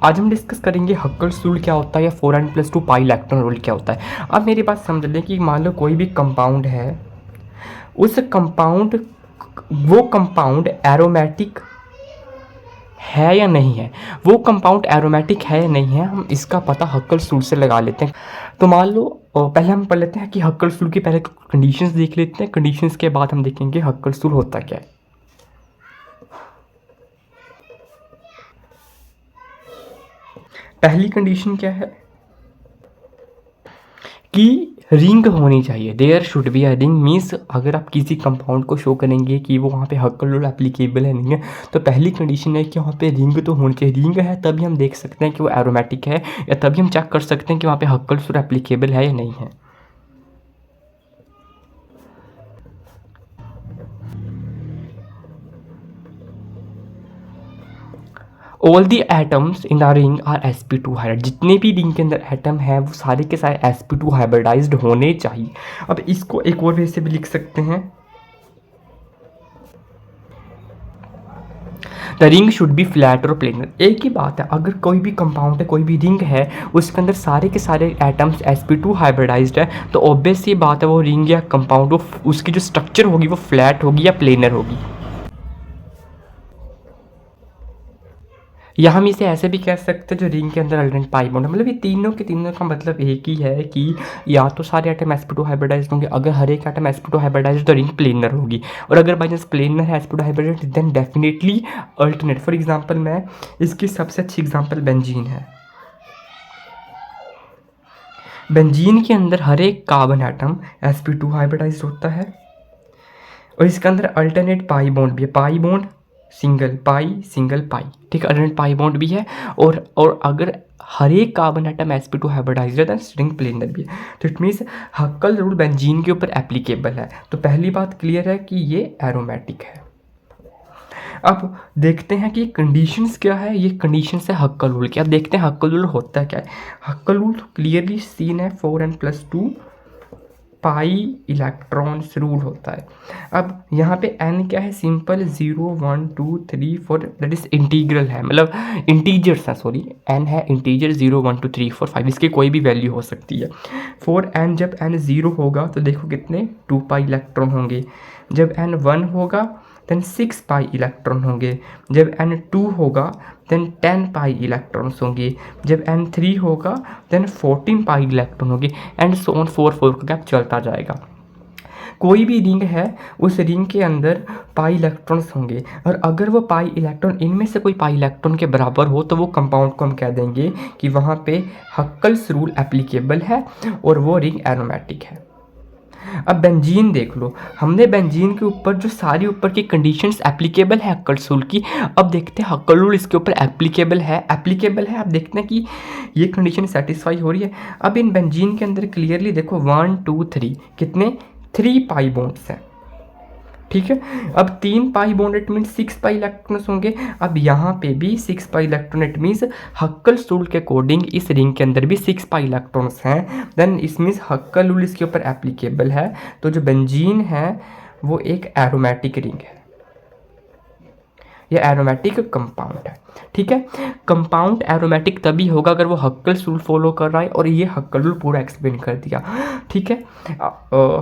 आज हम डिस्कस करेंगे हक्कल्स रूल क्या होता है या 4n+2 पाई इलेक्ट्रॉन रूल क्या होता है। अब मेरी बात समझ लें कि मान लो कोई भी कंपाउंड है, उस कंपाउंड वो कंपाउंड एरोमेटिक है या नहीं है, वो कंपाउंड एरोमेटिक है या नहीं है, हम इसका पता हक्कल्स रूल से लगा लेते हैं। तो मान लो पहले हम पढ़ लेते हैं कि हक्कल्स रूल की पहले कंडीशंस देख लेते हैं, कंडीशंस के बाद हम देखेंगे हक्कल्स रूल होता क्या है। पहली कंडीशन क्या है कि रिंग होनी चाहिए, there should be a ring. Means अगर आप किसी कंपाउंड को शो करेंगे कि वो वहाँ पे हक्कल रूल एप्लीकेबल है नहीं है, तो पहली कंडीशन है कि वहाँ पे रिंग तो होनी चाहिए। रिंग है तभी हम देख सकते हैं कि वो एरोमेटिक है, या तभी हम चेक कर सकते हैं कि वहाँ पे हक्कल रूल एप्लीकेबल है या नहीं है। All the atoms in the ring are sp2 hybrid. जितने भी रिंग के अंदर एटम है वो सारे के सारे sp2 हाइब्रिडाइज्ड होने चाहिए। अब इसको एक और वे से भी लिख सकते हैं, the ring should be flat और प्लेनर। एक ही बात है, अगर कोई भी कंपाउंड है, कोई भी रिंग है, उसके अंदर सारे के सारे एटम्स sp2 हाइब्रिडाइज्ड है, तो ऑब्वियस ये बात है वो रिंग या कंपाउंड वो उसकी जो स्ट्रक्चर होगी वो फ्लैट होगी या प्लेनर होगी। या हम इसे ऐसे भी कह सकते हैं जो रिंग के अंदर अल्टरनेट पाई बॉन्ड है, मतलब ये तीनों के तीनों का मतलब एक ही है कि या तो सारे एटम sp2 हाइब्रिडाइज्ड होंगे, अगर हर एक एटम sp2 हाइब्रिडाइज्ड तो रिंग प्लेनर होगी, और अगर बाई चांस प्लेनर है sp2 hybridised then definitely alternate. For example मैं इसकी सबसे अच्छी एग्जांपल बेंजीन है। बेंजीन के अंदर हर एक कार्बन एटम sp2 हाइब्रिडाइज्ड होता है, और इसके अंदर अल्टरनेट पाई बॉन्ड भी है, पाई बॉन्ड सिंगल पाई, ठीक है, अल्टरनेट पाई बॉन्ड भी है। और अगर हर एक कार्बन एटम sp2 हाइब्रिडाइज्ड है, स्ट्रिंग प्लेनर भी है। तो इट मीन्स हक्कल रूल बेंजीन के ऊपर एप्लीकेबल है। तो पहली बात क्लियर है कि ये एरोमेटिक है। अब देखते हैं कि कंडीशंस क्या है, ये कंडीशंस है हक्कल रूल की। अब देखते हैं हक्कल रूल होता क्या है। हक्कल रूल क्लियरली सीन है 4n+2 पाई इलेक्ट्रॉन्स रूल होता है। अब यहाँ पे n क्या है, सिंपल 0 1 2 3 4 दैट इज इंटीग्रल है, मतलब इंटीजर्स है, सॉरी n है इंटीजर, 0 1 2 3 4 5 इसकी कोई भी वैल्यू हो सकती है। 4n जब n 0 होगा तो देखो कितने 2 पाई इलेक्ट्रॉन होंगे, जब n 1 होगा देन 6 पाई इलेक्ट्रॉन होंगे, जब n 2 होगा देन 10 पाई इलेक्ट्रॉन्स होंगे, जब n 3 होगा देन 14 पाई इलेक्ट्रॉन होंगे, एंड सो ऑन 4 4 का गैप चलता जाएगा। कोई भी रिंग है उस रिंग के अंदर पाई इलेक्ट्रॉन्स होंगे, और अगर वो पाई इलेक्ट्रॉन इनमें से कोई पाई इलेक्ट्रॉन के बराबर हो तो वो कंपाउंड को हम कह देंगे कि वहाँ पे हक्कल्स रूल एप्लीकेबल है और वो रिंग एरोमेटिक है। अब बेंजीन देख लो, हमने बेंजीन के ऊपर जो सारी ऊपर की कंडीशंस एप्लीकेबल है हक्कल रूल की, अब देखते हैं हक्कल रूल इसके ऊपर एप्लीकेबल है। अब देखते हैं कि ये कंडीशन सेटिस्फाई हो रही है। अब इन बेंजीन के अंदर क्लियरली देखो 1 2 3 कितने 3 पाई बॉन्ड्स हैं, ठीक है। अब 3 pi bond it means 6 pi electrons होंगे। अब यहाँ पे भी 6 pi electron it means हक्कल rule के अकॉर्डिंग इस रिंग के अंदर भी 6 पाई इलेक्ट्रॉन्स हैं, देन इस मीन्स हक्कल रूल इसके ऊपर एप्लीकेबल है। तो जो बेंजीन है वो एक एरोमेटिक रिंग है, ये एरोमेटिक कंपाउंड है, ठीक है। कंपाउंड एरोमेटिक तभी होगा अगर वो हक्कल रूल फॉलो कर रहा है, और ये हक्कल रूल पूरा एक्सप्लेन कर दिया, ठीक है।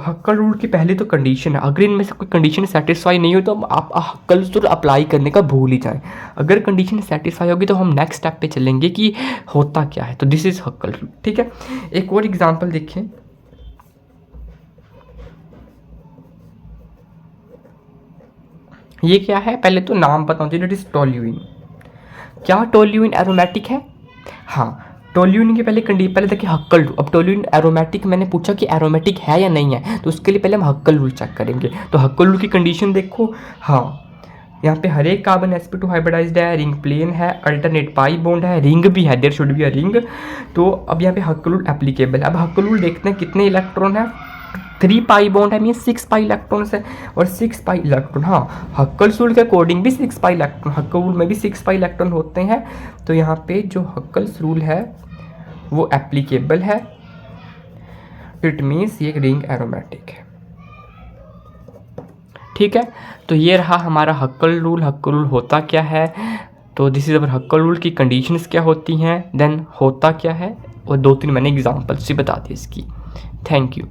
हक्कल रूल की पहली तो कंडीशन है, अगर इनमें से कोई कंडीशन सेटिस्फाई नहीं हो तो आप हक्कल रूल अप्लाई करने का भूल ही जाएं। अगर कंडीशन सेटिस्फाई होगी तो हम नेक्स्ट स्टेप पे चलेंगे कि होता क्या है। तो दिस इज हक्कल रूल, ठीक है। एक और एग्जाम्पल देखें, ये क्या है, पहले तो नाम बताऊँ तो इट इज टोल्यूइन। क्या टोल्यूइन एरोमेटिक है? हाँ, टोल्यूइन की पहले देखिए हक्कल रूल। अब टोल्यूइन एरोमेटिक मैंने पूछा कि एरोमेटिक है या नहीं है, तो उसके लिए पहले हम हक्कल रूल चेक करेंगे। तो हक्कल रूल की कंडीशन देखो, हाँ यहाँ पे हर एक कार्बन sp2 हाइब्रिडाइज्ड है, रिंग प्लेन है, अल्टरनेट पाई बॉन्ड है, रिंग भी है, there should be a ring. तो अब यहाँ पे हक्कल रूल एप्लीकेबल है। अब हक्कल रूल देखते हैं कितने इलेक्ट्रॉन है, 3 पाई बॉन्ड है, मीन 6 पाई इलेक्ट्रॉन्स है, और 6 पाई इलेक्ट्रॉन, हाँ हक्कल रूल के अकॉर्डिंग भी 6 पाई इलेक्ट्रॉन, हक्कल रूल में भी 6 पाई इलेक्ट्रॉन होते हैं। तो यहाँ पे जो हक्कल रूल है वो एप्लीकेबल है, इट मीन्स ये रिंग एरोमेटिक है, ठीक है। तो ये रहा हमारा हक्कल रूल। हक्कल रूल होता क्या है, तो दिस इज़ अवर हक्कल रूल की कंडीशंस क्या होती हैं, देन होता क्या है, और 2-3 मैंने एग्जांपल्स भी बता दी इसकी। Thank you.